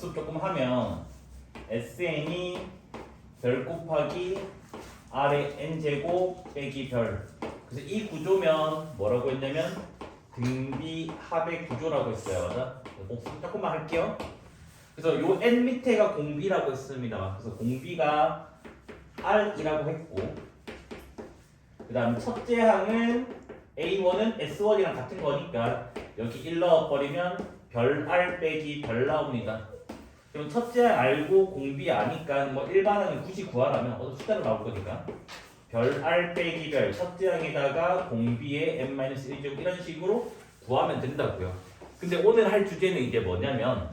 복습 조금 하면 SN이 별 곱하기 R의 N제곱 빼기 별. 그래서 이 구조면 뭐라고 했냐면 등비 합의 구조라고 했어요. 맞아? 복습 조금만 할게요. 그래서 요 N 밑에가 공비라고 했습니다. 그래서 공비가 R이라고 했고, 그 다음 첫째 항은 A1은 S1이랑 같은 거니까 여기 1 넣어버리면 별 R 빼기 별 나옵니다. 그럼 첫째 항 알고 공비 아니까 뭐 일반항은 굳이 구하라면 어떤 숫자로 나올 거니까 별 R 빼기 별 첫째 항에다가 공비의 n-1제곱 이런 식으로 구하면 된다고요. 근데 오늘 할 주제는 이제 뭐냐면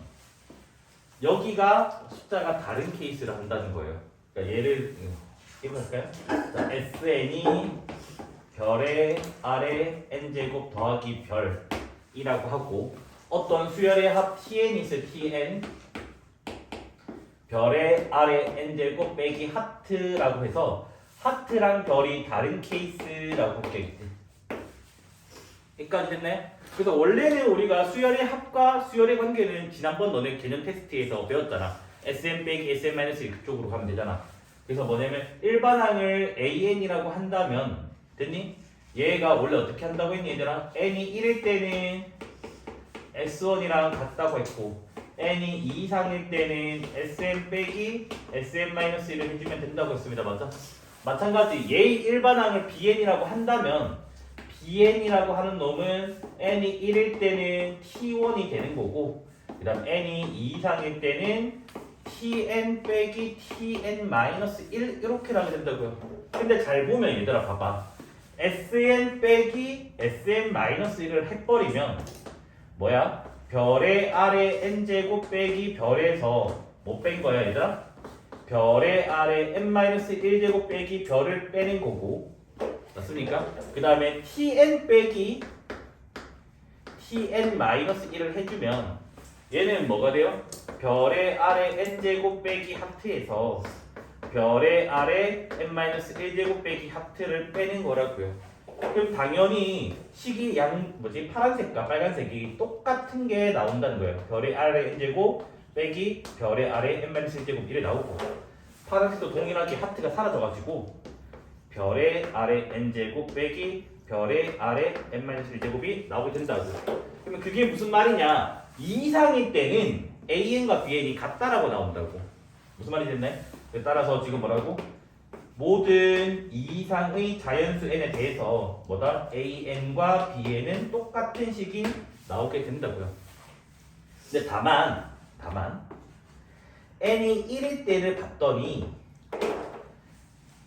여기가 숫자가 다른 케이스를 한다는 거예요. 그러니까 얘를 해볼까요? 자, SN이 별의 R의 N제곱 더하기 별이라고 하고 어떤 수열의 합 TN이 있어요. TN 별의 R의 N제곱 빼기 하트라고 해서 하트랑 별이 다른 케이스라고 볼게. 여기까지 됐나요? 그래서 원래는 우리가 수열의 합과 수열의 관계는 지난번 너네 개념 테스트에서 배웠잖아. SM 빼기 SM-1 그쪽으로 가면 되잖아. 그래서 뭐냐면 일반항을 AN이라고 한다면 됐니? 얘가 원래 어떻게 한다고 했니 얘들아? n이 1일 때는 S1이랑 같다고 했고 n이 2 이상일 때는 SM 빼기 SM-1을 해주면 된다고 했습니다. 맞아? 마찬가지 얘의 일반항을 BN이라고 한다면 BN이라고 하는 놈은 n이 1일 때는 T1이 되는 거고 그 다음 n이 2 이상일 때는 Tn 빼기 Tn-1 이렇게 하면 된다고요. 근데 잘 보면 얘들아 봐봐. Sn 빼기 Sn-1을 해버리면 뭐야? 별의 R의 N제곱 빼기 별에서 뭐 뺀 거야 얘들아? 별의 R의 n-1제곱 빼기 별을 빼는 거고 맞습니까? 그 다음에 Tn 빼기 Tn-1을 해주면 얘는 뭐가 돼요? 별의 R의 N제곱 빼기 하트에서 별의 R의 n-1제곱 빼기 하트를 빼는 거라고요. 그럼 당연히 식이 파란색과 빨간색이 똑같은 게 나온다는 거예요. 별의 R의 N제곱 빼기 별의 R의 n-1제곱 이래 나오고 파란색도 동일하게 하트가 사라져가지고 별의 R의 N제곱 빼기 별의 R의 n-1제곱이 나오게 된다고. 그러면 그게 무슨 말이냐? 2 이상일 때는 AN과 BN이 같다라고 나온다고. 무슨 말이 됐나요? 따라서 지금 뭐라고? 모든 2 이상의 자연수 n에 대해서 뭐다? AN과 BN은 똑같은 식이 나오게 된다고요. 근데 다만 n이 1일 때를 봤더니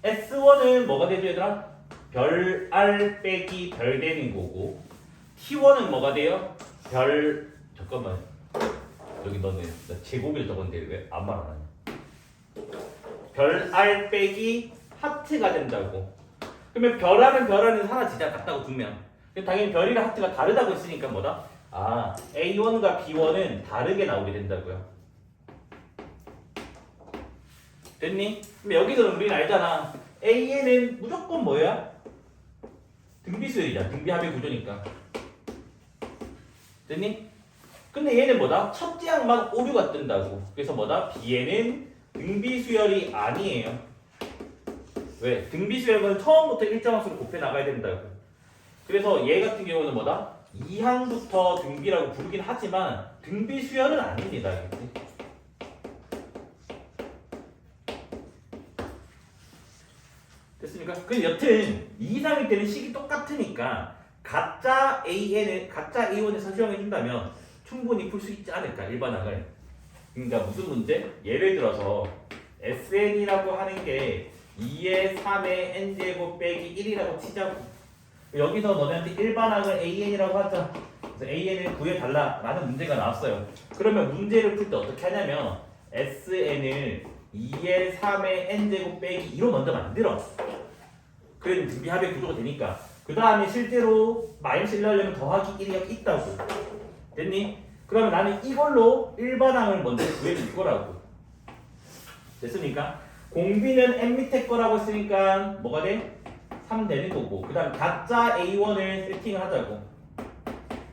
S1은 뭐가 되죠 얘들아? 별 R 빼기 별 되는 거고 T1은 뭐가 돼요? 잠깐만 여기 너네 제곱일 적었는데 왜 아무 말 안 하냐? 별 R 빼기 하트가 된다고. 그러면 별하는 사라지자 같다고 두면 당연히 별이랑 하트가 다르다고 했으니까 뭐다? 아 A1과 B1은 다르게 나오게 된다고요. 됐니? 그럼 여기서는 우리는 알잖아. AN은 무조건 뭐야? 등비수열이잖아. 등비합의 구조니까. 됐니? 근데 얘는 뭐다? 첫째 항만 오류가 뜬다고. 그래서 뭐다? B에는 등비수열이 아니에요. 왜? 등비수열은 처음부터 일정함수로 곱해 나가야 된다고. 그래서 얘 같은 경우는 뭐다? 2항부터 등비라고 부르긴 하지만 등비수열은 아닙니다. 됐습니까? 근데 여튼 2 이상일 때는 식이 똑같으니까 가짜 A1을 설정해 준다면 충분히 풀 수 있지 않을까 일반항을. 그러니까 무슨 문제? 예를 들어서 SN이라고 하는 게 2의 3의 n제곱 빼기 1이라고 치자고. 여기서 너네한테 일반항을 AN이라고 하자. 그래서 AN을 구해달라 라는 문제가 나왔어요. 그러면 문제를 풀 때 어떻게 하냐면 SN을 2의 3의 n제곱 빼기 2로 먼저 만들어. 그래도 등비합의 구조가 되니까. 그 다음에 실제로 마이너스 1 하려면 더하기 1이 여기 있다고. 됐니? 그러면 나는 이걸로 일반항을 먼저 구해줄 거라고. 됐습니까? 공비는 n 밑에 거라고 했으니까 뭐가 돼? 3 되는 거고. 그 다음 가짜 A1을 세팅을 하자고.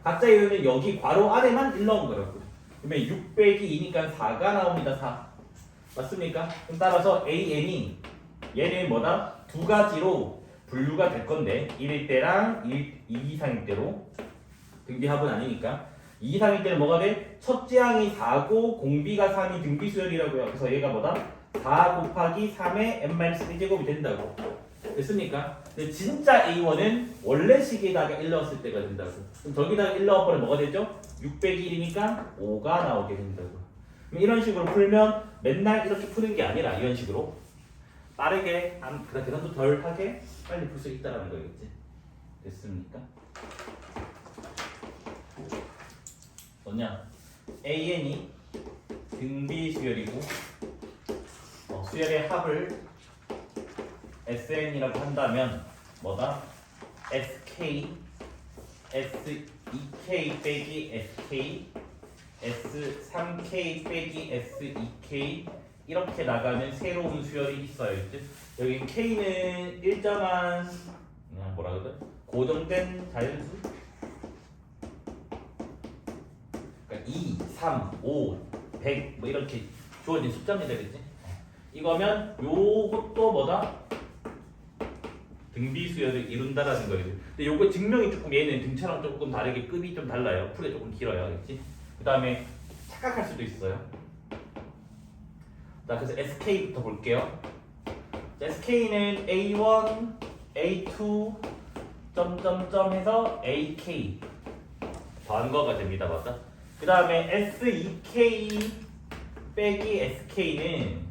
가짜 A1은 여기 괄호 안에만 1 넣은 거라고. 그러면 6 빼기 2니까 4가 나옵니다. 4. 맞습니까? 그럼 따라서 AN이 얘는 뭐다? 두 가지로 분류가 될 건데 1일 때랑 2 이상일 때로 등비합은 아니니까 2 이상일 때는 뭐가 돼? 첫째 항이 4고 공비가 3이 등비 수열이라고요. 그래서 얘가 뭐다? 4 곱하기 3의 n-1제곱이 된다고. 됐습니까? 근데 진짜 A1은 원래 식에다가 1 넣었을 때가 된다고. 그럼 저기다가 1 넣어버리면 뭐가 되죠? 6 빼기 1이니까 5가 나오게 된다고. 그럼 이런 식으로 풀면 맨날 이렇게 푸는 게 아니라 이런 식으로 빠르게 계산도 덜 하게 빨리 풀 수 있다는 거겠지. 됐습니까? 뭐냐? AN이 등비 수열이고 수열의 합을 SN이라고 한다면 뭐다? SK, S2K 빼기 SK, S3K 빼기 S2K 이렇게 나가는 새로운 수열이 있어요. 여기 K는 일정한 뭐라 그러죠? 고정된 자연수 그러니까 2, 3, 5, 100 뭐 이렇게 주어진 숫자입니다. 그치? 이거면 요것도 뭐다? 등비 수열을 이룬다라는 거예요. 근데 요거 증명이 조금 얘는 등차랑 조금 다르게 급이 좀 달라요. 풀이 조금 길어요. 그치? 그 다음에 착각할 수도 있어요. 자, 그래서 SK부터 볼게요. 자, SK는 A1, A2, 점점점 해서 AK 더한 거가 됩니다. 맞다? 그 다음에 S2K 빼기 SK는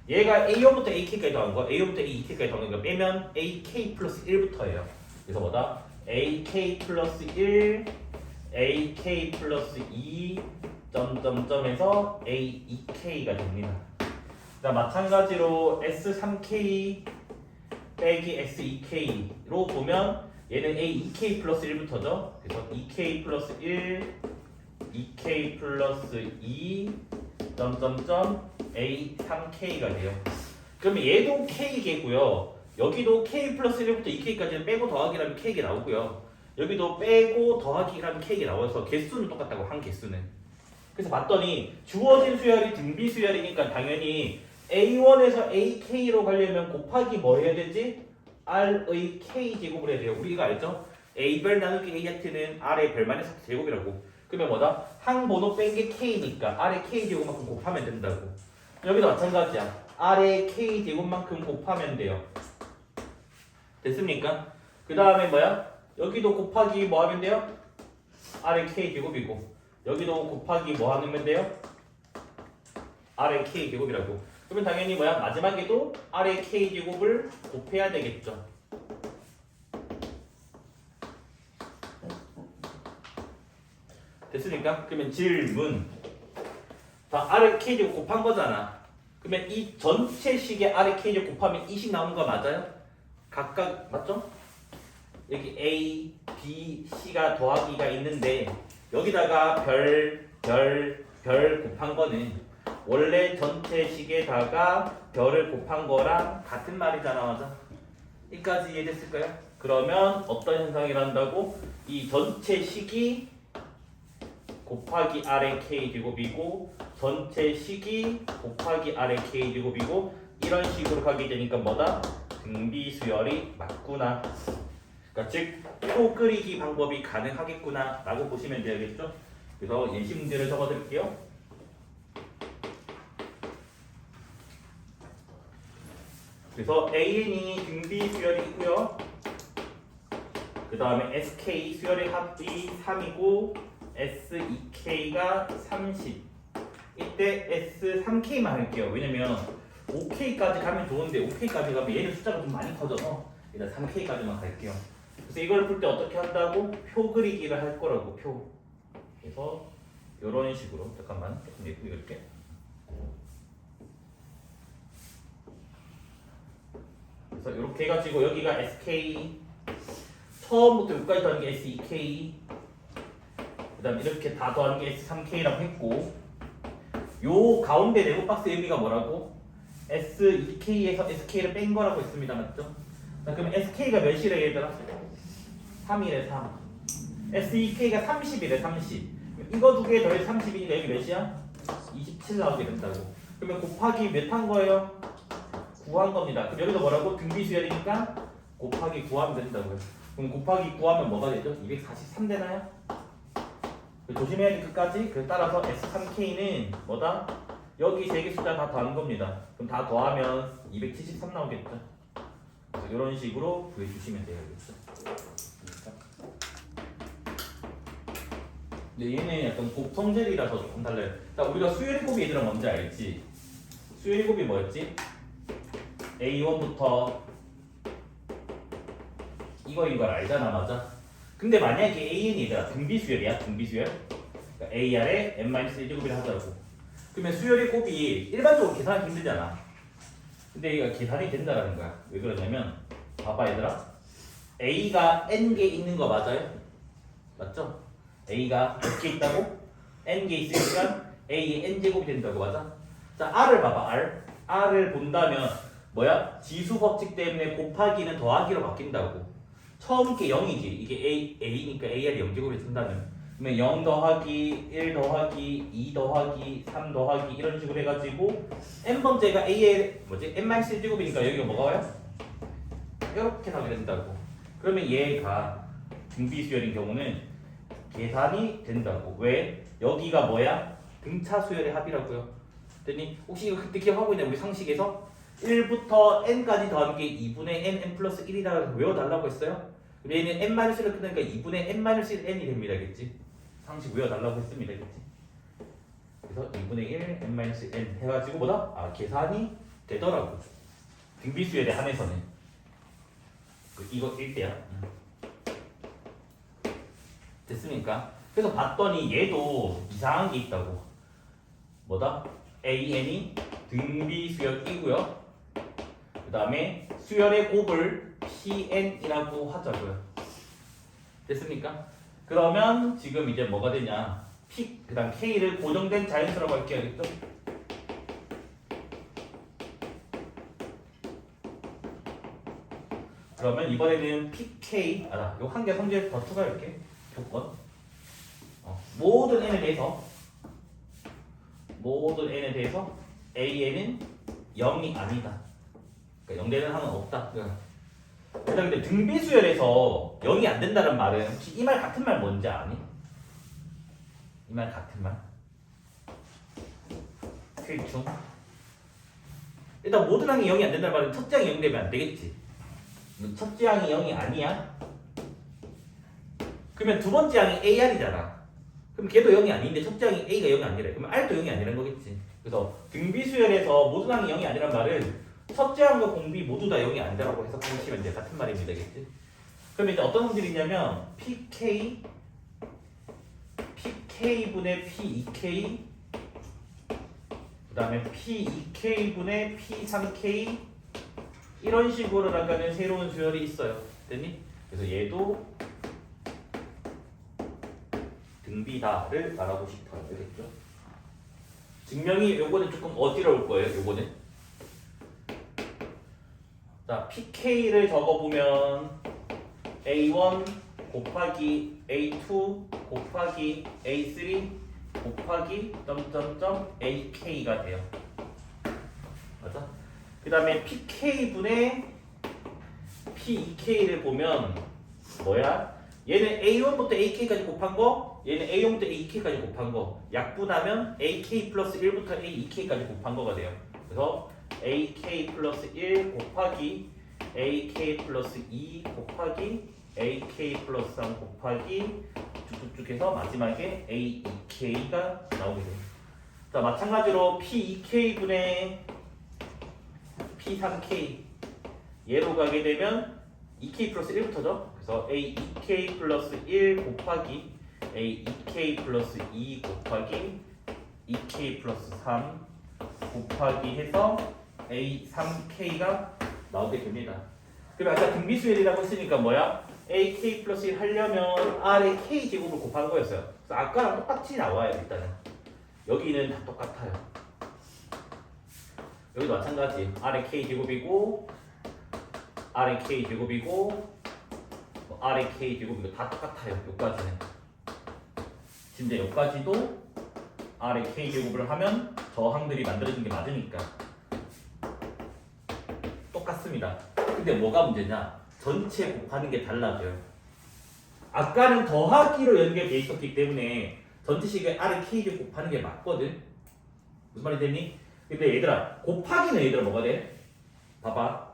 얘가 A1부터 AK까지 더한 거, A1부터 AK까지 더한 거 빼면 AK 플러스 1부터예요. 그래서 뭐다? AK 플러스 1, AK 플러스 2, 점점점해서 A2K가 됩니다. 자, 마찬가지로 S3K 빼기 S2K로 보면 얘는 A2K 플러스 1부터죠. 그래서 2K 플러스 1, 2K 플러스 2, 점점점 A3K가 돼요. 그러면 얘도 K개고요. 여기도 K 플러스 1부터 2K까지는 빼고 더하기라면 K가 나오고요. 여기도 빼고 더하기라면 K가 나와서 개수는 똑같다고, 한 개수는. 그래서 봤더니 주어진 수열이 등비 수열이니까 당연히 A1에서 AK로 가려면 곱하기 뭐 해야 되지? R의 K제곱을 해야 돼요. 우리가 알죠? A별 나누기 A는 R의 별만의 제곱이라고. 그러면 뭐다? 항번호 뺀 게 K니까 R의 K제곱만큼 곱하면 된다고. 여기도 마찬가지야. R의 K제곱만큼 곱하면 돼요. 됐습니까? 그 다음에 뭐야? 여기도 곱하기 뭐 하면 돼요? R의 K제곱이고 여기도 곱하기 뭐 하면 돼요? R의 K제곱이라고. 그러면 당연히 뭐야? 마지막에도 R의 K제곱을 곱해야 되겠죠. 됐습니까? 그러면 질문. 자, R의 K제곱 곱한 거잖아. 그러면 이 전체 식의 R의 K제곱 곱하면 2씩 나오는 거 맞아요? 각각 맞죠? 여기 A, B, C가 더하기가 있는데 여기다가 별 곱한 거는 원래 전체 식에다가 별을 곱한 거랑 같은 말이잖아. 맞아? 여기까지 이해됐을까요? 그러면 어떤 현상이 난다고? 이 전체 식이 곱하기 R의 K제곱이고 전체 식이 곱하기 R의 K제곱이고 이런 식으로 가게 되니까 뭐다? 등비수열이 맞구나. 그러니까 즉 표 끓이기 방법이 가능하겠구나 라고 보시면 되겠죠. 그래서 예시 문제를 적어드릴게요. 그래서 AN이 등비 수열이 있고요. 그 다음에 SK 수열의 합이 3이고 S2K가 30. 이때 S3K만 할게요. 왜냐면 5K까지 가면 좋은데 5K까지 가면 얘는 숫자가 좀 많이 커져서 일단 3K까지만 갈게요. 그래서 이걸 풀 때 어떻게 한다고? 표 그리기를 할 거라고. 표. 그래서 이런 식으로 잠깐만 조금 예쁘게 그릴게. 그래서 이렇게 해가지고 여기가 SK 처음부터 여기까지 더하는 게 S2K 그 다음에 이렇게 다 더하는 게 S3K라고 했고 요 가운데 네모 박스 의미가 뭐라고? S2K에서 SK를 뺀 거라고 했습니다. 맞죠? 자, 그러면 SK가 몇이래 얘들아? 3이래 3. S2K가 30이래 30. 이거 두 개 더해서 30이니까 여기 몇이야? 27 나오게 된다고. 그러면 곱하기 몇 한 거예요? 9 한 겁니다. 그럼 여기도 뭐라고? 등비수열이니까 곱하기 9 하면 된다고요. 그럼 곱하기 9 하면 뭐가 되죠? 243 되나요? 조심해야 돼 끝까지. 그래서 따라서 S3K는 뭐다? 여기 세 개 숫자 다 더한 겁니다. 그럼 다 더하면 273 나오겠죠. 그래서 이런 식으로 구해주시면 돼요. 근데 얘는 약간 곱성질이라서 조금 달라요. 자, 우리가 수열의 곱이 얘들아 뭔지 알지? 수열의 곱이 뭐였지? A1부터 이거인 걸 알잖아, 맞아? 근데 만약에 AN이 얘들아 등비수열이야, 등비수열. 그러니까 AR에 n-1제곱이라 하더라고. 그러면 수열의 곱이 일반적으로 계산하기 힘들잖아. 근데 얘가 계산이 된다라는 거야. 왜 그러냐면 봐봐 얘들아. A가 n개 있는 거 맞아요? 맞죠? A가 몇 개 있다고? n개 있으니까 A의 n제곱이 된다고 맞아? 자, R을 봐봐. R을 본다면 뭐야? 지수 법칙 때문에 곱하기는 더하기로 바뀐다고. 처음 게 0이지. 이게 A니까 AR이 0제곱이 된다면 그러면 0 더하기 1 더하기 2 더하기 3 더하기 이런 식으로 해가지고 n번째가 A의 뭐지? n-1제곱이니까 여기가 뭐가 와요? 이렇게 하게 된다고. 그러면 얘가 등비수열인 경우는 계산이 된다고. 왜? 여기가 뭐야? 등차 수열의 합이라고요. 그랬더니 혹시 이거 그때 기억하고 있냐? 우리 상식에서 1부터 n까지 더하는 게 2분의 n 플러스 1이라고 외워달라고 했어요. 그럼 얘는 n-1을 끝내니까 2분의 n-1n이 됩니다. 겠지? 상식 외워달라고 했습니다. 겠지? 그래서 2분의 1 n-n 해가지고 뭐다? 아, 계산이 되더라고. 등비수열에 한해서는. 이거 1대야. 됐습니까? 그래서 봤더니 얘도 이상한 게 있다고. 뭐다? AN이 등비수열이고요. 그 다음에 수열의 곱을 PN이라고 하자고요. 됐습니까? 그러면 지금 이제 뭐가 되냐? P, 그 다음 K를 고정된 자연수라고 할게요. 알겠죠? 그러면 이번에는 PK, 요 한 개 성질 더 추가할게. 조건. 모든 n에 대해서 AN은 0이 아니다. 그러니까 0 되는 항은 없다. 일단 근데 등비수열에서 0이 안 된다는 말은 혹시 이 말 같은 말 뭔지 아니? 이 말 같은 말? 필충. 일단 모든 항이 0이 안 된다는 말은 첫째 항이 0 되면 안 되겠지. 첫째 항이 0이 아니야? 그러면 두 번째 항이 AR이잖아. 그럼 걔도 0이 아닌데 첫째 항이 A가 0이 아니래. 그러면 R도 0이 아니라는 거겠지. 그래서 등비수열에서 모든 항이 0이 아니란 말은 첫째 항과 공비 모두 다 0이 아니라고 해석하시면 이제 같은 말입니다. 겠지? 그러면 이제 어떤 성질이냐면 PK분의 P2K 그 다음에 P2K분의 P3K 이런 식으로 나가는 새로운 수열이 있어요. 됐니? 그래서 얘도 등비다를 말하고 싶어요. 알겠죠? 증명이 요거는 조금 어지러울 거예요. 요거는. 자, PK를 적어보면 A1 곱하기 A2 곱하기 A3 곱하기 점점점 AK가 돼요. 맞아? 그 다음에 PK분의 P2K를 보면 뭐야? 얘는 A1부터 AK까지 곱한 거, 얘는 A1부터 AK까지 곱한 거 약분하면 AK 플러스 1부터 AEK까지 곱한 거가 돼요. 그래서 AK 플러스 1 곱하기 AK 플러스 2 곱하기 AK 플러스 3 곱하기 쭉쭉쭉 해서 마지막에 AEK가 나오게 돼요. 자, 마찬가지로 P2K분의 P3K 얘로 가게 되면 2K 플러스 1부터죠. 그래서 AEK 플러스 1 곱하기 AEK 플러스 2 곱하기 EK 플러스 3 곱하기 해서 A3K가 나오게 됩니다. 그럼 아까 등비수열이라고 했으니까 뭐야? AK 플러스 1 하려면 R의 K 제곱을 곱하는 거였어요. 그래서 아까랑 똑같이 나와요. 일단은 여기는 다 똑같아요. 여기도 마찬가지. R의 K 제곱이고 R의 K 제곱이고 R의 K 제곱이고 다 똑같아요. 여기까지는 진짜 여기까지도 R의 K제곱을 하면 저 항들이 만들어진 게 맞으니까 똑같습니다. 근데 뭐가 문제냐? 전체 곱하는 게 달라져요. 아까는 더하기로 연결돼 있었기 때문에 전체식의 R의 K제곱 곱하는 게 맞거든. 무슨 말이 되니? 근데 얘들아 곱하기는 얘들아 뭐가 돼? 봐봐.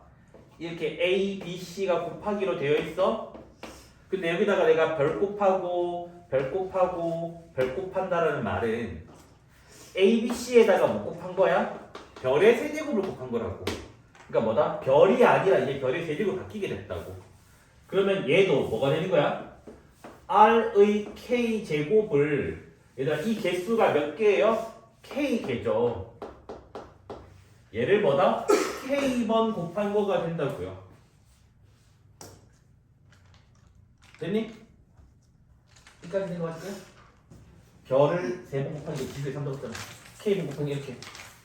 이렇게 A, B, C가 곱하기로 되어 있어. 근데 여기다가 내가 별 곱하고 별 곱하고 별 곱한다라는 말은 A, B, C에다가 뭐 곱한 거야? 별의 세제곱을 곱한 거라고. 그러니까 뭐다? 별이 아니라 이제 별의 세제곱 바뀌게 됐다고. 그러면 얘도 뭐가 되는 거야? R의 K제곱을 얘들아 이 개수가 몇 개예요? K개죠. 얘를 뭐다? K번 곱한 거가 된다고요. 됐니? 여기까지 된 거 같아요? 별을 3번 곱하는 게 지수에 3번 곱잖아. K번 곱하는 게 이렇게.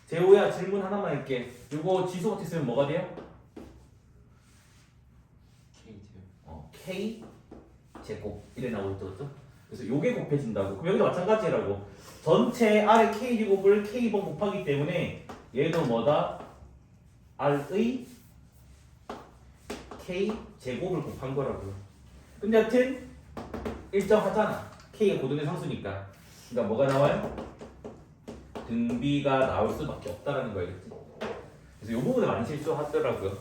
재호야 질문 하나만 할게. 이거 지수 같이 쓰면 뭐가 돼요? K 제곱 이래 나오죠, 그렇죠? 그래서 요게 곱해진다고. 그럼 여기도 마찬가지라고. 전체 R의 K 제곱을 K번 곱하기 때문에 얘도 뭐다? R의 K 제곱을 곱한 거라고요. 근데 하여튼 일정하잖아. K가 고등의 상수니까. 그러니까 뭐가 나와요? 등비가 나올 수밖에 없다라는 거겠지. 그래서 요 부분에 많이 실수하더라고요.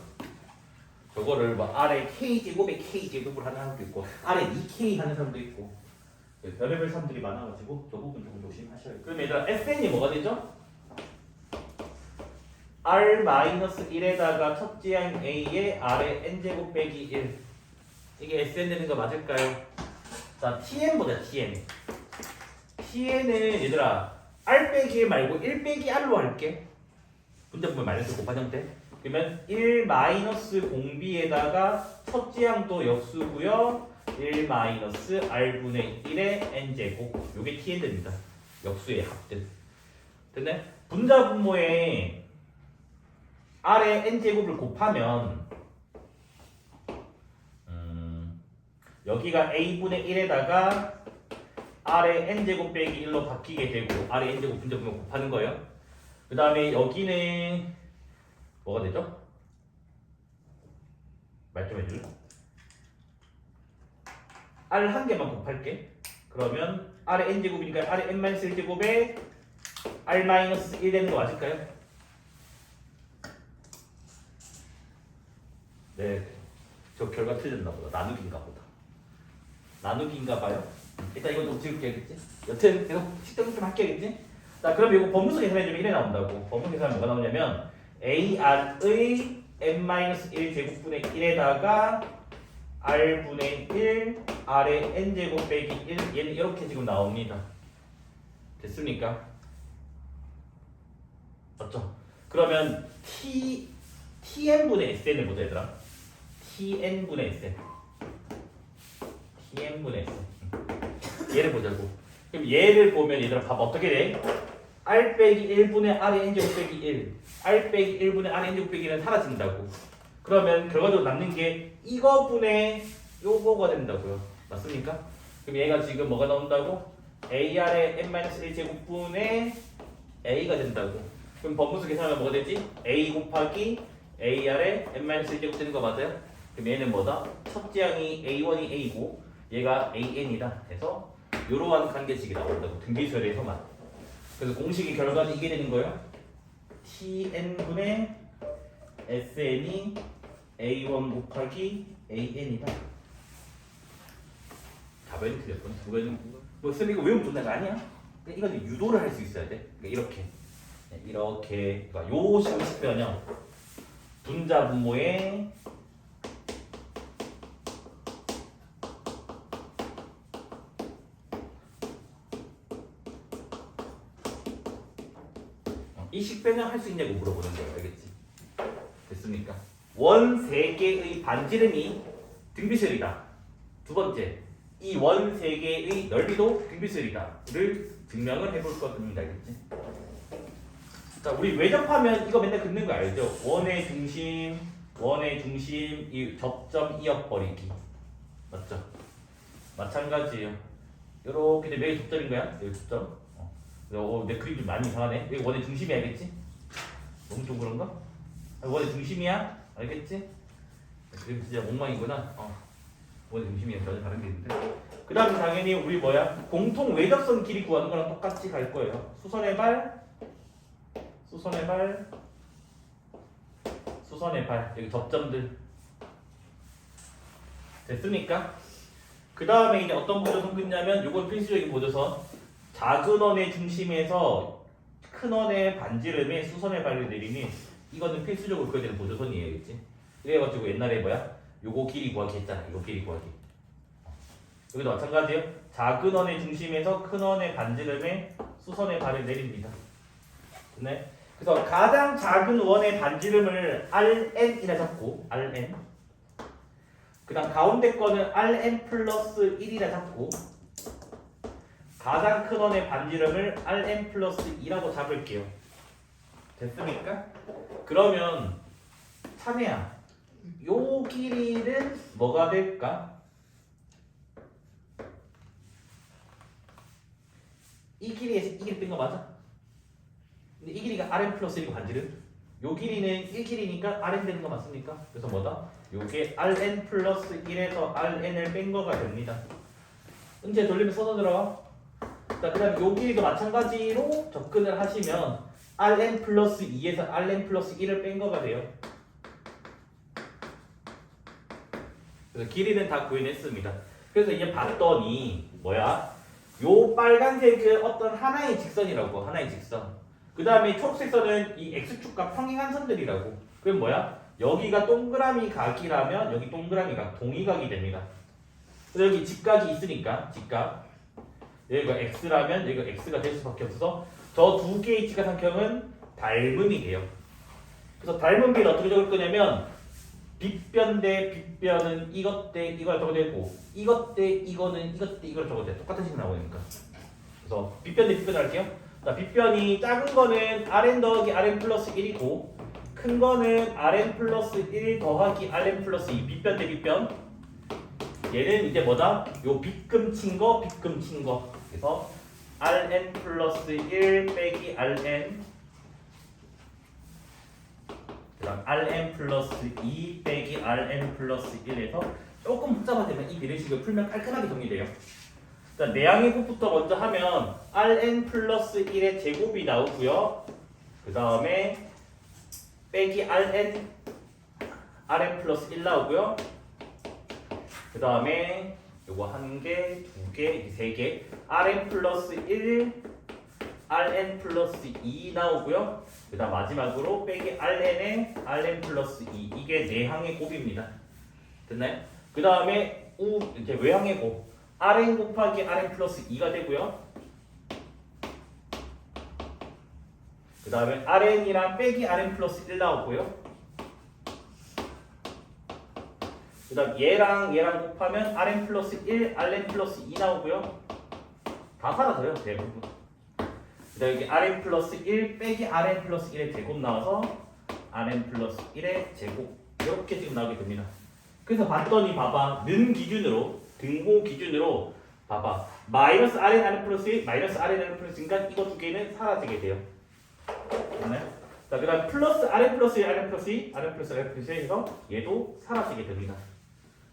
저거를 뭐 R의 K 제곱에 K 제곱을 하는 사람도 있고 R의 2K 하는 사람도 있고 별의별 사람들이 많아가지고 저 부분 조금 조심하셔야 돼요. 그럼 얘들아 SN이 뭐가 되죠? R-1에다가 첫째 항 A에 R의 N제곱 빼기 1 이게 SN 되는 거 맞을까요? 자 TN 보자 TN TN은 얘들아 R 빼기 1 말고 1 빼기 R로 할게. 분자분모 마이너스 곱한 형태. 그러면 1 마이너스 공비에다가 첫째 항도 역수고요. 1 마이너스 R분의 1의 N제곱. 요게 TN 됩니다. 역수의 합들. 됐네? 분자분모에 R의 N제곱을 곱하면 여기가 A분의 1에다가 R의 N제곱 빼기 1로 바뀌게 되고 R의 N제곱 분자분모 곱하는 거예요. 그 다음에 여기는 뭐가 되죠? 말 좀 해줄래? R 한 개만 곱할게. 그러면 R의 N제곱이니까 R의 N-1제곱에 R-1 되는 거 맞을까요? 네, 저 결과 틀렸나 보다. 나누기인가 보다. 나누기인가 봐요. 일단 이건 좀 지울게야겠지? 여튼 계속 식대로 좀 할게야겠지? 자, 그럼 이거 법문서 계산해주면 이래 나온다고. 법문 계산은 뭐가 나오냐면 AR의 n-1 제곱분의 1에다가 R분의 1 R의 N제곱 빼기 1 얘는 이렇게 지금 나옵니다. 됐습니까? 맞죠? 그러면 TN분의 SN을 보자 얘들아. TN분의 SN TN분의 SN 얘를 보자고. 그럼 얘를 보면 얘들아 봐봐 어떻게 돼? R 빼기 1분의 R의 N제곱 빼기 1 R 빼기 1분의 R의 N제곱 빼기 1은 사라진다고. 그러면 결과적으로 남는 게 이거분의 요거가 된다고요. 맞습니까? 그럼 얘가 지금 뭐가 나온다고? AR의 N-1 제곱분의 A가 된다고. 그럼 법문수 계산하면 뭐가 되지? A 곱하기 AR의 N-1 제곱 되는 거 맞아요? 그럼 얘는 뭐다? 첫째 항이 A1이 A고 얘가 AN이다 해서 요러한 관계식이 나온다고. 등비수열에서만. 그래서 공식의 결과는 이게 되는 거예요. TN분의 SN이 A1 곱하기 AN이다. 답변이 틀렸군. 뭐 쌤 이거 외우면 좋은 거 아니야? 이건 유도를 할 수 있어야 돼. 그러니까 이렇게 그러니까 요 식식 변형 분자분모의 이 식변형 할 수 있냐고 물어보는 거예요. 알겠지? 됐습니까? 원 3개의 반지름이 등비수열이다. 두 번째, 이 원 3개의 넓이도 등비수열이다를 증명을 해볼 겁니다. 알겠지? 자, 우리 외접하면 이거 맨날 긋는 거 알죠? 원의 중심, 이 접점 이어버리기. 맞죠? 마찬가지예요. 요렇게 되면 여기 접점인 거야. 여기 접점. 내 그림 좀 많이 이상하네. 여기 원의 중심이 알겠지? 너무 좀 그런가? 원의 중심이야? 알겠지? 그림 진짜 엉망이구나. 원의 중심이야. 전혀 다른 게 있는데. 그 다음에 당연히 우리 뭐야? 공통 외접선 길이 구하는 거랑 똑같이 갈 거예요. 수선의 발, 수선의 발, 수선의 발. 여기 접점들. 됐습니까? 그 다음에 이제 어떤 보조선 긋냐면 요건 필수적인 보조선. 작은 원의 중심에서 큰 원의 반지름에 수선의 발을 내리니 이거는 필수적으로 그어야 되는 보조선이에요. 알겠지? 그래가지고 옛날에 뭐야? 요거 길이 구하기 했잖아. 이거 길이 구하기. 여기도 마찬가지예요. 작은 원의 중심에서 큰 원의 반지름에 수선의 발을 내립니다. 네. 그래서 가장 작은 원의 반지름을 Rn이라 잡고 Rn. 그다음 가운데 거는 Rn 플러스 1이라 잡고 가장 큰 원의 반지름을 Rn 플러스 2라고 잡을게요. 됐습니까? 그러면 찬혜야, 요 길이는 뭐가 될까? 이 길이에서 이 길이 뺀 거 맞아? 근데 이 길이가 Rn 플러스 1이고 반지름? 요 길이는 1길이니까 Rn 되는 거 맞습니까? 그래서 뭐다? 요게 Rn 플러스 1에서 Rn을 뺀 거가 됩니다. 은재 돌리면 써서 들어가. 자, 그 다음에 요 길이도 마찬가지로 접근을 하시면 Rn 플러스 2에서 Rn 플러스 1을 뺀 거가 돼요. 그래서 길이는 다 구해냈습니다. 그래서 이제 봤더니 뭐야? 요 빨간색 그 어떤 하나의 직선이라고. 하나의 직선. 그 다음에 초록색 선은 이 x축과 평행한 선들이라고. 그럼 뭐야? 여기가 동그라미 각이라면 여기 동그라미 각, 동의각이 됩니다. 그래서 여기 직각이 있으니까 직각. 여기가 x라면 여기가 x가 될 수밖에 없어서 저 두 개의 직각삼각형은 닮음이 돼요. 그래서 닮은 비를 어떻게 적을 거냐면 빗변 대 빗변은 이것 대 이걸 적어도 되고 이것 대 이거는 이것 대 이걸 적어도 돼. 똑같은 식 나오니까. 그래서 빗변 대 빗변 할게요. 자, 빗변이 작은 거는 Rn 더하기 Rn 플러스 1이고 큰 거는 Rn 플러스 1 더하기 Rn 플러스 2. 빗변 대 빗변. 얘는 이제 뭐다? 요 빗금 친 거, 빗금 친 거. 그래서 Rn 플러스 1 빼기 Rn, 그다음 Rn 플러스 2 빼기 Rn 플러스 1에서 조금 복잡하지만 이 비례식을 풀면 깔끔하게 정리돼요. 자, 내항의 곱부터 먼저 하면 Rn 플러스 1의 제곱이 나오고요. 그 다음에 빼기 Rn 플러스 1 나오고요. 그 다음에 요거 한 개, 두 개, 세 개. Rn 플러스 1, Rn 플러스 2 나오고요. 그 다음 마지막으로 빼기 Rn에 Rn 플러스 2. 이게 내항의 곱입니다. 됐나요? 그 다음에 이제 외항의 곱. Rn 곱하기 Rn 플러스 2가 되고요. 그 다음에 Rn이랑 빼기 Rn 플러스 1 나오고요. 그 다음 얘랑 곱하면 Rn 플러스 1, Rn 플러스 2 나오고요. 다 사라져요, 대부분. 그 다음 여기 Rn 플러스 1 빼기 Rn 플러스 1의 제곱 나와서 Rn 플러스 1의 제곱. 이렇게 지금 나오게 됩니다. 그래서 봤더니 봐봐. 는 기준으로, 등호 기준으로 봐봐. 마이너스 Rn 플러스 1, 마이너스 Rn 플러스 2니까 이거 두 개는 사라지게 돼요. 맞나요? 자, 그 다음 플러스 Rn 플러스 1, Rn 플러스 2, Rn 플러스 Rn 플러스 1 해서 얘도 사라지게 됩니다.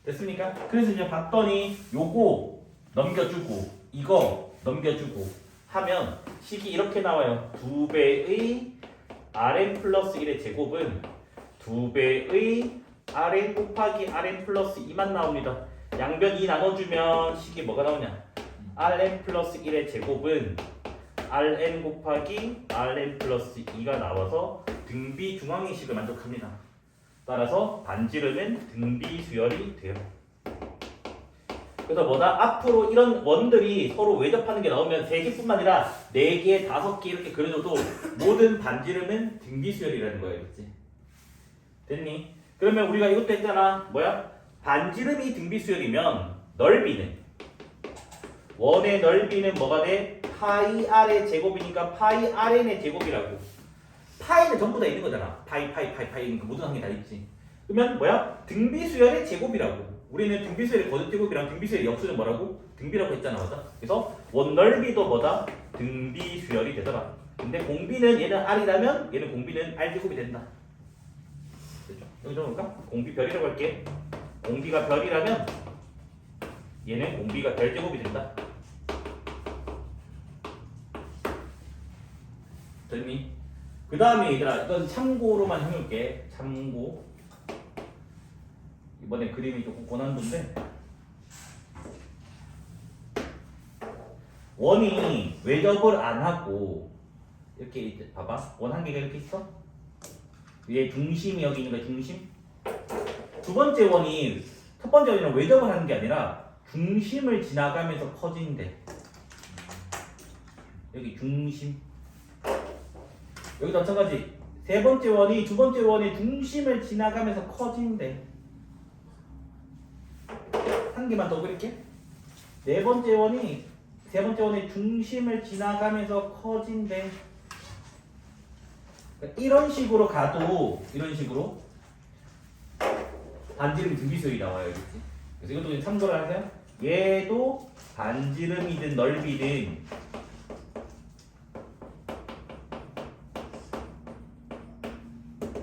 됐습니까? 그래서 이제 봤더니 요거 넘겨주고 이거 넘겨주고 하면 식이 이렇게 나와요. 2배의 Rn 플러스 1의 제곱은 2배의 Rn 곱하기 Rn 플러스 2만 나옵니다. 양변 2 나눠주면 식이 뭐가 나오냐? Rn 플러스 1의 제곱은 Rn 곱하기 Rn 플러스 2가 나와서 등비 중앙의식을 만족합니다. 따라서 반지름은 등비 수열이 돼요. 그래서 뭐다? 앞으로 이런 원들이 서로 외접하는 게 나오면 3개뿐만 아니라 4개, 5개 이렇게 그려줘도 모든 반지름은 등비 수열이라는 거야. 그렇지? 됐니? 그러면 우리가 이것도 했잖아. 뭐야? 반지름이 등비 수열이면 넓이는 원의 넓이는 뭐가 돼? 파이 r의 제곱이니까 파이 rn의 제곱이라고. 파이는 전부 다 있는 거잖아. 파이 모든 항이 다 있지. 그러면 뭐야? 등비 수열의 제곱이라고. 우리는 등비수열의 거듭제곱이랑 등비수열의 역수는 뭐라고? 등비라고 했잖아, 맞아? 그래서 원넓이도 뭐다? 등비수열이 되더라. 근데 공비는 얘는 R이라면 얘는 공비는 R제곱이 된다. 됐죠? 여기 좀 볼까? 공비별이라고 할게. 공비가 별이라면 얘는 공비가 별제곱이 된다. 됐니? 그 다음에 얘들아 이건 참고로만 해놓을게. 참고. 이번에 그림이 조금 고난도인데 원이 외접을 안 하고 이렇게 봐봐. 원 한 개가 이렇게 있어. 위에 중심이 여기 있는 거야. 중심. 두 번째 원이 첫 번째 원이랑 외접을 하는 게 아니라 중심을 지나가면서 커진대. 여기 중심. 여기도 마찬가지. 세 번째 원이 두 번째 원의 중심을 지나가면서 커진대. 한 개만 더 그릴게. 네 번째 원이 세 번째 원의 중심을 지나가면서 커진대. 그러니까 이런 식으로 가도 이런 식으로 반지름 등비수열이 나와요. 그렇지? 그래서 이것도 참고를 하세요. 얘도 반지름이든 넓이든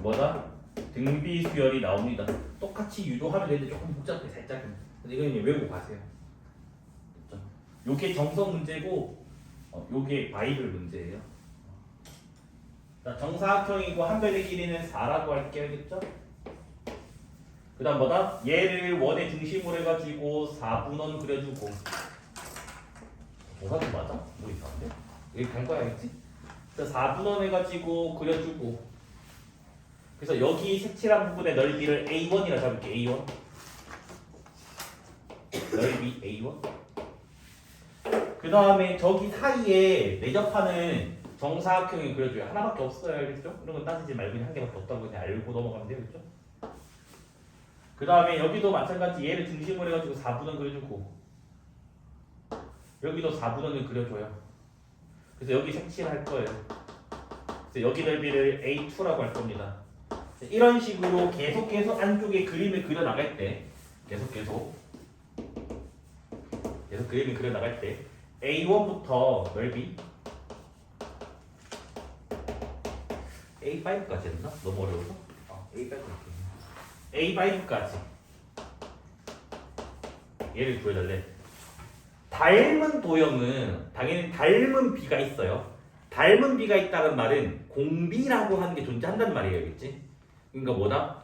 뭐다? 등비수열이 나옵니다. 똑같이 유도하면 되는데 조금 복잡해 살짝. 근데 이건 그냥 외우고 가세요. 됐죠? 요게 정석 문제고 요게 바이블 문제예요. 자, 정사각형이고 한 변의 길이는 4라고 할게요. 알겠죠? 그 다음 뭐다? 얘를 원의 중심으로 해가지고 4분원 그려주고. 뭐가 좀 맞아? 뭐 이상한데? 여기 갈 거야, 알겠지? 그래서 4분원 해가지고 그려주고. 그래서 여기 색칠한 부분의 넓이를 A1이라 잡을게. A1 넓이 A1. 그 다음에 저기 사이에 내접하는 정사각형이 그려줘요. 하나밖에 없어요. 알겠죠? 이런 건 따지지 말고 그냥 한 개밖에 없다고 그냥 알고 넘어가면 되겠죠? 그 다음에 여기도 마찬가지 얘를 중심으로 해가지고 4분원 그려주고 여기도 4분원을 그려줘요. 그래서 여기 색칠할 거예요. 그래서 여기 넓이를 A2라고 할 겁니다. 이런 식으로 계속 안쪽에 그림을 그려 나갈 때 계속 그림을 그려 나갈 때 A1부터 넓이 A5까지 했나? 너무 어려워서? A5까지 얘를 구해달래. 닮은 도형은 당연히 닮은 비가 있어요. 닮은 비가 있다는 말은 공비라고 하는 게 존재한다는 말이에요. 알겠지? 그러니까 뭐다?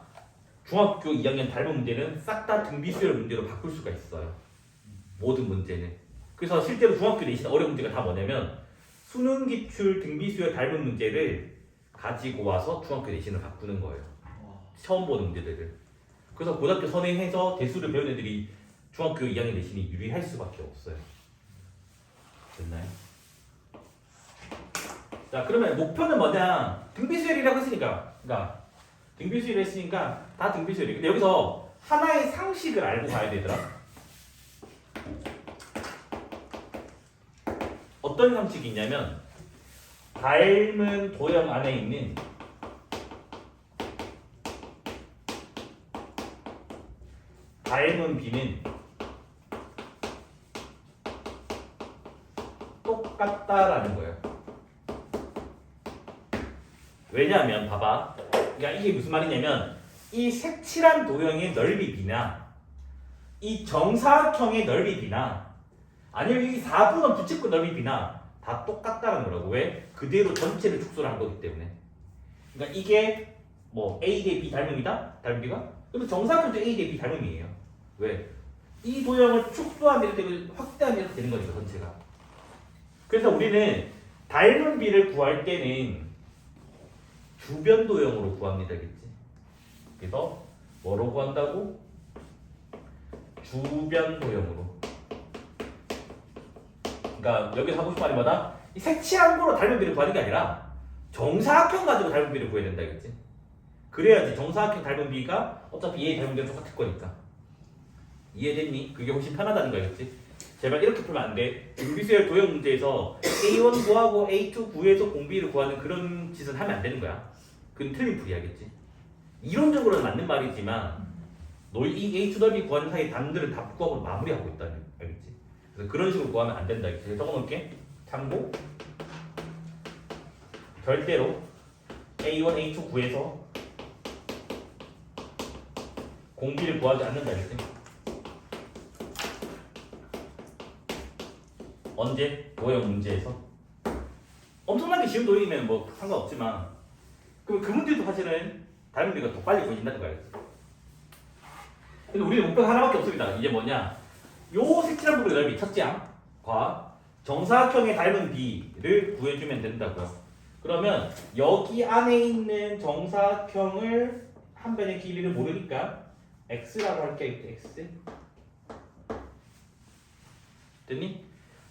중학교 2학년 닮은 문제는 싹 다 등비수열 문제로 바꿀 수가 있어요. 모든 문제는. 그래서 실제로 중학교 내신 어려운 문제가 다 뭐냐면 수능 기출 등비수열 닮은 문제를 가지고 와서 중학교 내신을 바꾸는 거예요. 처음 보는 문제들을. 그래서 고등학교 선행해서 대수를 배운 애들이 중학교 2학년 내신이 유리할 수밖에 없어요. 됐나요? 자, 그러면 목표는 뭐냐? 등비수열이라고 했으니까. 그러니까 등비수열을 했으니까 다 등비수열이. 근데 여기서 하나의 상식을 알고 가야 되더라. 어떤 상식이 있냐면 닮은 도형 안에 있는 닮은 비는 똑같다라는 거예요. 왜냐하면 봐봐. 그러니까 이게 무슨 말이냐면 이 색칠한 도형의 넓이 비나 이 정사각형의 넓이 비나 아니면 이 4분원 부채꼴 넓이 비나 다 똑같다는 거라고. 왜? 그대로 전체를 축소를 한 거기 때문에. 그러니까 이게 뭐 A 대 B 닮음이다? 닮음비가? 그러면 정사각형도 A 대 B 닮음이에요. 왜? 이 도형을 축소하면 이렇게 확대하면 이렇게 되는 거니까 전체가. 그래서 우리는 닮은 비를 구할 때는 주변 도형으로 구합니다. 알겠지? 그래서 뭐로 구한다고? 주변 도형으로. 그러니까 여기서 하고 싶은 말이 뭐다? 이 색칠한 거로 닮은 비를 구하는 게 아니라 정사각형 가지고 닮은 비를 구해야 된다. 알겠지? 그래야지 정사각형 닮은 비가 어차피 얘 닮은 비랑 똑같을 거니까. 이해됐니? 그게 훨씬 편하다는 거겠지? 제발 이렇게 풀면 안 돼. 등비수열 도형 문제에서 A1 구하고 A2 구해서 공비를 구하는 그런 짓은 하면 안 되는 거야. 그건 틀린 풀이야겠지. 이론적으로는 맞는 말이지만 이 H 넓이 구하는 사이 단들은 다 북구하고 마무리하고 있다. 알겠지? 그래서 그런 식으로 구하면 안 된다. 이렇게 적어놓을게. 참고. 절대로 A1, A2 구해서 공비를 구하지 않는다. 이렇게. 언제? 도형 문제에서. 엄청나게 쉬운 도형이면 뭐 상관없지만 그럼 그 문제도 사실은 다른 문제가 더 빨리 보인다는 거야. 근데 우리는 목표가 하나밖에 없습니다. 이제 뭐냐? 요 색칠한 부분의 넓이 첫째 항과 정사각형에 닮은 B를 구해주면 된다고요. 그러면 여기 안에 있는 정사각형을 한 변의 길이를 모르니까 X라고 할게. X. 됐니?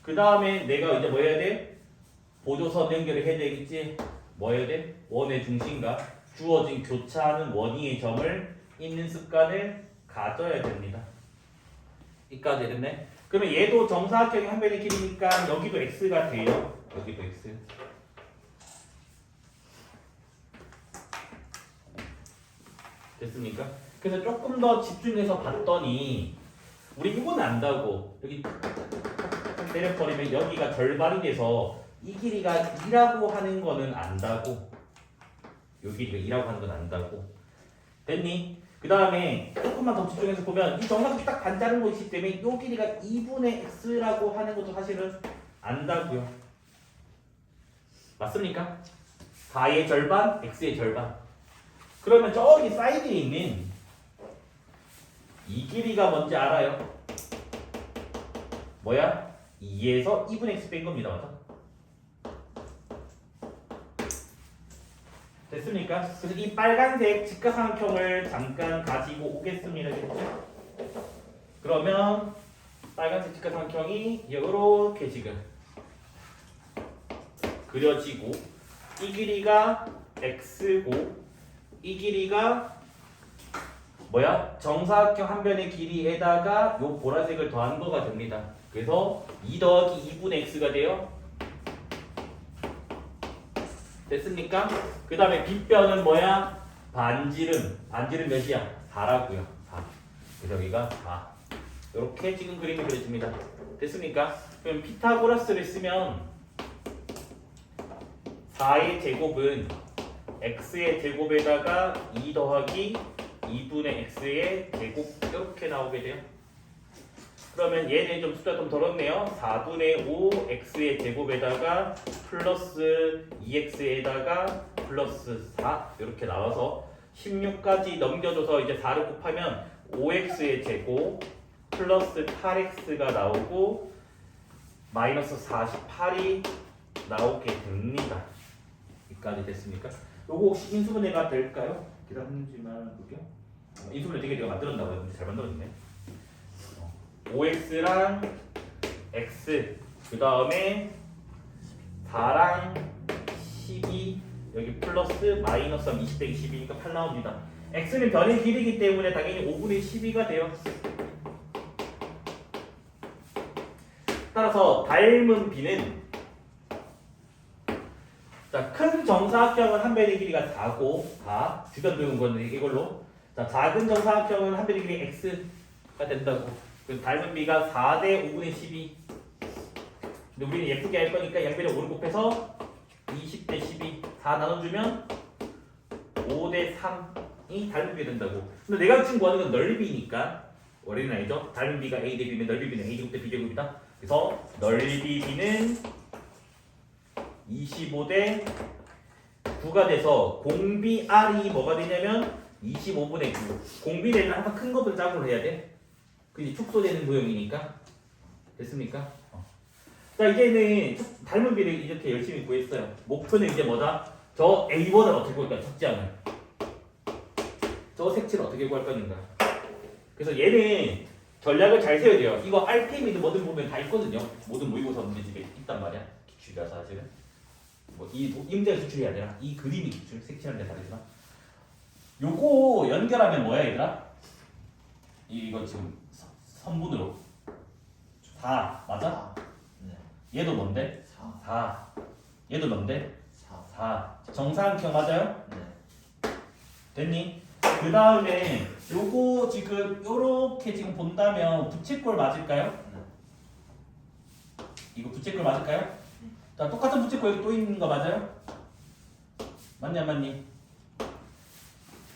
그 다음에 내가 이제 뭐 해야 돼? 보조선 연결을 해야 되겠지? 뭐 해야 돼? 원의 중심과 주어진 교차하는 원위의 점을 있는 습관을 가져야 됩니다. 이까지 됐네? 그러면 얘도 정사각형의 한 변의 길이니까 여기도 X가 돼요. 여기도 X. 됐습니까? 그래서 조금 더 집중해서 봤더니 우리 이거는 안다고 여기 때려버리면 여기가 절반이 돼서 이 길이가 2라고 하는 거는 안다고 요 길이가 2라고 하는 건 안다고 됐니? 그 다음에 조금만 더 집중해서 보면 이 정사각형이 딱 반자른 거 있기 때문에 요 길이가 2분의 x라고 하는 것도 사실은 안다고요. 맞습니까? 4의 절반, x의 절반. 그러면 저기 사이드에 있는 이 길이가 뭔지 알아요? 뭐야? 2에서 2분의 x 뺀 겁니다. 맞아? 됐습니까? 그래서 이 빨간색 직각삼각형을 잠깐 가지고 오겠습니다. 그러면 빨간색 직각삼각형이 이렇게 지금 그려지고 이 길이가 x고 이 길이가 뭐야? 정사각형 한 변의 길이에다가 요 보라색을 더한 거가 됩니다. 그래서 2 더하기 2분의 x가 돼요. 됐습니까? 그 다음에 빗변은 뭐야? 반지름. 반지름 몇이야? 4라고요. 4. 그래서 여기가 4. 이렇게 지금 그림이 그려집니다. 됐습니까? 그럼 피타고라스를 쓰면 4의 제곱은 x의 제곱에다가 2 더하기 2분의 x의 제곱 이렇게 나오게 돼요. 그러면 얘는 좀 숫자 좀 덜었네요. 4분의 5 x의 제곱에다가 플러스 2x에다가 플러스 4 이렇게 나와서 16까지 넘겨줘서 이제 4를 곱하면 5x의 제곱 플러스 8x가 나오고 마이너스 48이 나오게 됩니다. 여기까지 됐습니까? 요거 혹시 인수분해가 될까요? 기다리지만 볼게요. 인수분해 되게 내가 만들었나 봐요. 잘 만들었네. 5x랑 x 그 다음에 4랑 12 여기 플러스 마이너스 20 빼기 12니까 8 나옵니다. x는 변의 길이기 때문에 당연히 5분의 12가 돼요. 따라서 닮은 b는 자, 큰 정사각형은 한 변의 길이가 4고 다 주변 도형 건 이걸로 자, 작은 정사각형은 한 변의 길이 x가 된다고. 그래서 닮은 b가 4대 5분의 12. 근데 우리는 예쁘게 할 거니까 양변에 5를 곱해서 20대 12. 4 나눠주면 5대 3이 닮은 b가 된다고. 근데 내가 지금 구하는 건 넓이니까 원래는 아니죠. 닮은 b가 a 대 b면 넓이 b는 a 제곱 대 b 제곱이다. 그래서 넓이 b는 25대 9가 돼서 공비 r이 뭐가 되냐면 25분의 9. 공비 되면 항상 큰 것부터 작은 걸 해야 돼. 그게 축소되는 도형이니까. 됐습니까? 자, 이제는 닮은 비를 이렇게 열심히 구했어요. 목표는 이제 뭐다? 저 A번을 어떻게 구할까? 적지 않아요. 저 색칠을 어떻게 구할 거니까. 그래서 얘는 전략을 잘 세워야 돼요. 이거 RPM이든 뭐든 보면 다 있거든요. 모든 모의고사 문제집에 있단 말이야. 기출이라 사실은. 뭐 이 문제가 기출이 아니라 이 그림이 기출. 색칠하는 데 다르지만. 요거 연결하면 뭐야 얘들아? 이거 지금 선분으로 4 맞아? 네. 얘도 뭔데? 4. 얘도 뭔데? 4. 정사각형 맞아요? 네. 됐니? 그 다음에 요거 지금 요렇게 지금 본다면 부채꼴 맞을까요? 이거 부채꼴 맞을까요? 자, 똑같은 부채꼴 여기 또 있는 거 맞아요? 맞니 안 맞니?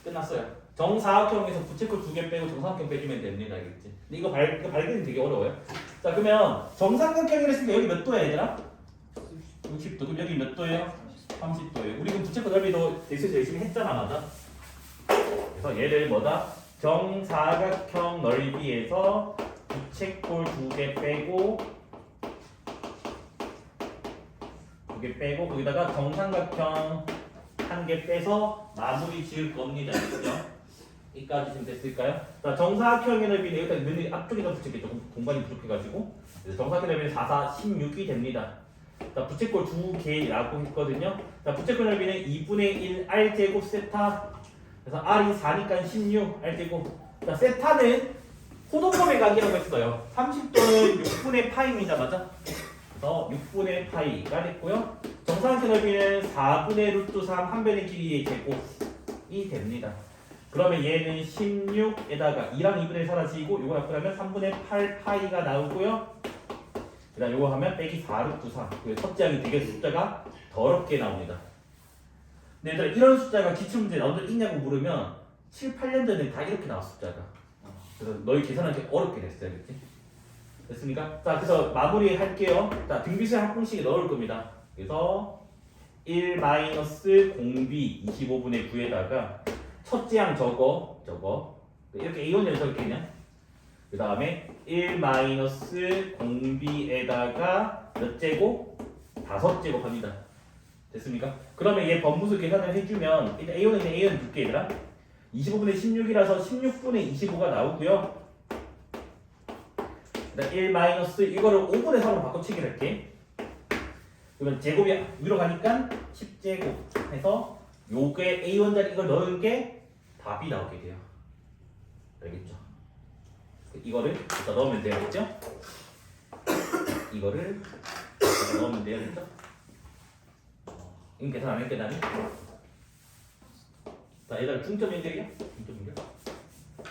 끝났어요. 정사각형에서 부채꼴 2개 빼고 정사각형 빼주면 됩니다. 알겠지? 근데 이거 발견이 되게 어려워요. 자, 그러면 정삼각형이라 했으니까 여기 몇 도야 얘들아? 60도. 그럼 여기 몇 도예요? 30도예요. 우리 그럼 부채꼴 넓이도 대수에서 열심히 했잖아, 맞아? 그래서 얘를 뭐다? 정사각형 넓이에서 부채꼴 2개 빼고 거기다가 정삼각형 1개 빼서 마무리 지을 겁니다. 그죠? 여기까지 지금 됐을까요? 자, 정사각형의 넓이는 여기다 눈이 앞쪽에다 붙였겠죠. 공간이 부족해가지고. 그래서 정사각형 넓이는 4, 4, 16이 됩니다. 자, 부채꼴 2개라고 했거든요. 자, 부채꼴 넓이는 2분의 1 r제곱 세타. 그래서 r이 4니까 16 r제곱. 자, 세타는 호도법의 각이라고 했어요. 30도는 6분의 파입니다. 맞아? 그래서 6분의 파이가 됐고요. 정사각형 넓이는 4분의 루트 3 한 변의 길이의 제곱이 됩니다. 그러면 얘는 16에다가 2랑 2분의 1 사라지고 요거 약분하면 3분의 8 파이가 나오고요. 그 다음 요거 하면 빼기 4 루트 3. 첫째 항이 되게 숫자가 더럽게 나옵니다. 근데 얘들아 이런 숫자가 기출문제에 나온 적 있냐고 물으면 7, 8년 전에 다 이렇게 나왔어 숫자가. 그래서 너희 계산하기 어렵게 됐어요. 그치? 됐습니까? 자, 그래서 마무리 할게요. 자, 등비수의 합공식에 넣을 겁니다. 그래서 1 마이너스 공비 25분의 9에다가 첫째 항 저거 이렇게 A1을 적겠냐? 그 다음에 1 마이너스 공비에다가 몇 제곱? 5제곱 합니다. 됐습니까? 그러면 얘 범무수 계산을 해주면 일단 A1은 A는 둘게 얘들아 25분의 16이라서 16분의 25가 나오고요. 그다음 1 마이너스 이거를 5분의 3으로 바꿔치기를 할게. 그러면 제곱이 위로 가니까 10제곱 해서 요게 A1자리 이걸 넣은 게 답이 나오게 돼요. 알겠죠? 이거를 여기다 넣으면 돼요. 그죠? 이거를 여기다 넣으면 돼요. 그죠? 이거 계산 안 했게 나니? 자, 얘들아 중점 연결이야? 중점 연결?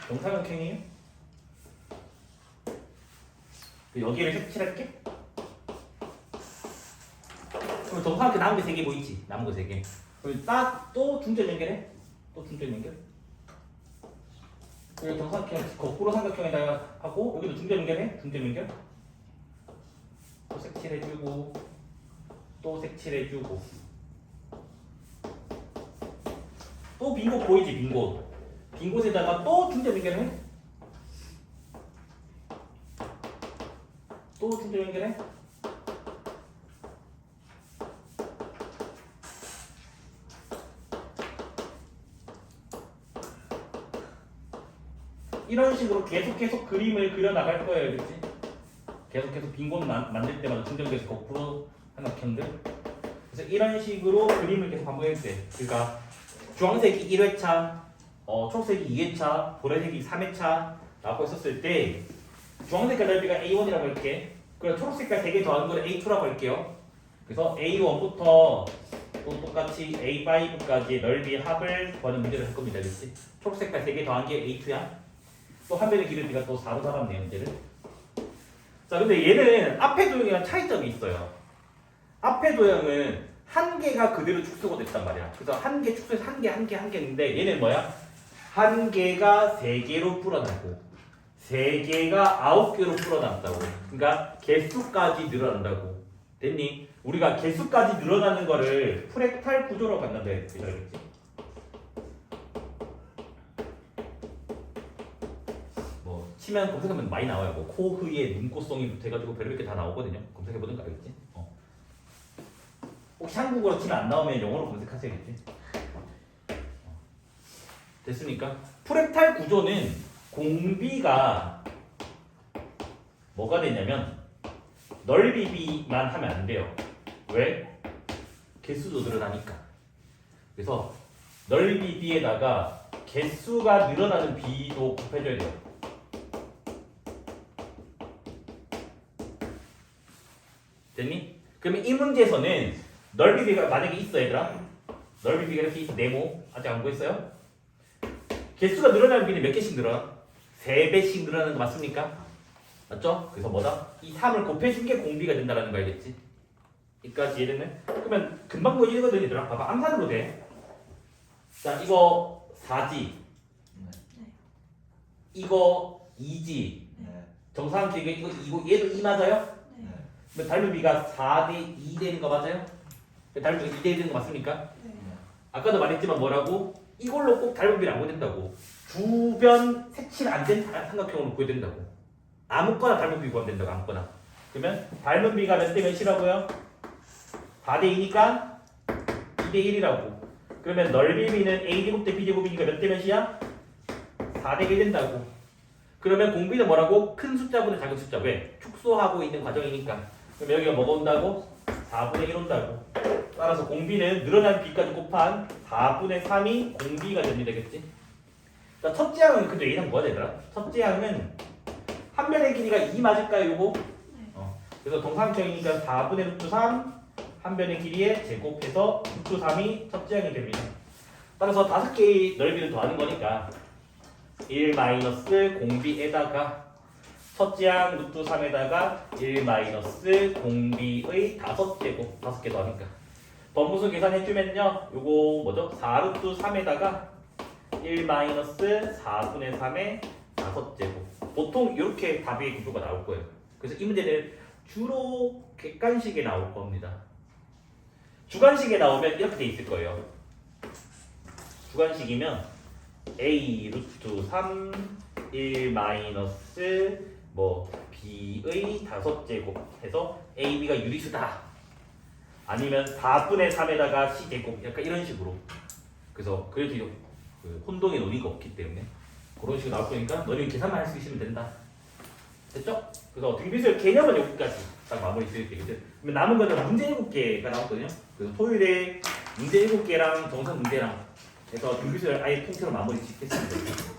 정사각형이에요? 여기를 색칠할게. 그럼 정사각형 남은 게 3개 보이지? 남은 거 3개. 그럼 딱 또 중점 연결해. 또 중점 연결. 그리고 정사각형 거꾸로 삼각형에다가 하고 여기도 중점 연결해. 중점 연결. 또 색칠해주고 또 색칠해주고 또 빈 곳 보이지? 빈 곳. 빈 곳에다가 또 중점 연결해. 또 중점 연결해. 이런 식으로 계속 그림을 그려 나갈 거예요, 그렇지? 계속 빈 곳 만들 때마다 중점돼서 거꾸로 삼각형들. 그래서 이런 식으로 그림을 계속 반복해야 돼. 그러니까 주황색이 1회차, 초록색이 2회차, 보라색이 3회차라고 했었을 때 주황색깔 넓이가 A1이라고 할게. 그리고 초록색깔 3개 더하는 거를 A2라고 할게요. 그래서 A1부터 또 똑같이 A5까지 넓이 합을 구하는 문제를 할 겁니다. 그렇지? 초록색깔 3개 더한 게 A2야. 또 한 변의 길이가 또 4로 잡았네요. 문제를. 자, 근데 얘는 앞에 도형이랑 차이점이 있어요. 앞에 도형은 한 개가 그대로 축소가 됐단 말이야. 그래서 한 개 축소해서 한 개인데 얘는 뭐야? 한 개가 3개로 불어나고 3개가 9개로 불어난다고. 그러니까 개수까지 늘어난다고. 됐니? 우리가 개수까지 늘어나는 거를 프랙탈 구조로 간다고 했지. 뭐 치면 검색하면 많이 나와요. 뭐 코흐의 눈꽃송이부터 해가지고 별의별 게 다 나오거든요. 검색해보든가 알겠지? 혹시 한국어로 치면 안 나오면 영어로 검색하셔야겠지. 됐습니까? 프랙탈 구조는 공비가 뭐가 되냐면 넓이비만 하면 안 돼요. 왜? 개수도 늘어나니까. 그래서 넓이비에다가 개수가 늘어나는 비도 곱해줘야 돼요. 됐니? 그러면 이 문제에서는 넓이비가 만약에 있어 얘들아. 넓이비가 이렇게 있어. 네모 아직 안 구했어요? 개수가 늘어나는 비는 몇 개씩 늘어나? 3배씩 늘어나는 거 맞습니까? 맞죠? 그래서 뭐다? 이 3을 곱해준 게 공비가 된다는 거 알겠지? 여기까지 이해됐네? 그러면 금방 보이거든 얘들아. 봐봐 암산으로 돼. 자 이거 4지 이거 2지 정사함수 이거 얘도 2 맞아요? 그럼 닮은비가 4대 2 되는 거 맞아요? 닮은비가 2 되는 거 맞습니까? 아까도 말했지만 뭐라고? 이걸로 꼭 닮은비를 안 구해된다고. 주변 색칠 안 된 삼각형으로 구해된다고. 아무거나 닮은비 구하면 된다고. 아무거나. 그러면 닮은비가 몇 대 몇이라고요? 4대 2니까 2대 1이라고. 그러면 넓이비는 A제곱 대 B제곱이니까 몇 대 몇이야? 4대 1 된다고. 그러면 공비는 뭐라고? 큰 숫자분의 작은 숫자. 왜? 축소하고 있는 과정이니까. 그럼 여기가 뭐가 온다고? 4분의 1 온다고. 따라서 공비는 늘어난 B까지 곱한 4분의 3이 공비가 됩니다. 되겠지? 자, 첫째 항은 근데 A는 뭐가 되더라? 첫째 항은 한 변의 길이가 2 맞을까요? 요거? 그래서 동상형이니까 4분의 루트 3 한 변의 길이에 제곱해서 루트 3이 첫째 항이 됩니다. 따라서 5개의 넓이를 더하는 거니까 1 마이너스 공비에다가 첫째 항 루트 3에다가 1 마이너스 공비의 5제곱 5개 더하니까 번무수 계산해주면요 요거 뭐죠? 4 루트 3에다가 1 마이너스 4분의 3의 5제곱 보통 이렇게 답의 구조가 나올 거예요. 그래서 이 문제는 주로 객관식에 나올 겁니다. 주관식에 나오면 이렇게 돼 있을 거예요. 주관식이면 a 루트 3 1 마이너스 뭐 b의 5제곱 해서 a, b가 유리수다. 아니면 4분의 3에다가 c제곱 약간 이런 식으로. 그래서 그래도 그 혼동의 논의가 없기 때문에 그런 식으로 나올 거니까 너는 계산만 할 수 있으면 된다. 됐죠? 그래서 등비수의 개념은 여기까지 딱 마무리 지을 되겠죠. 그러면 남은 거는 문제 7개가 나왔거든요. 그래서 토요일에 문제 7개랑 정선 문제랑 해서 등비수를 아예 통째로 마무리 짓겠습니다.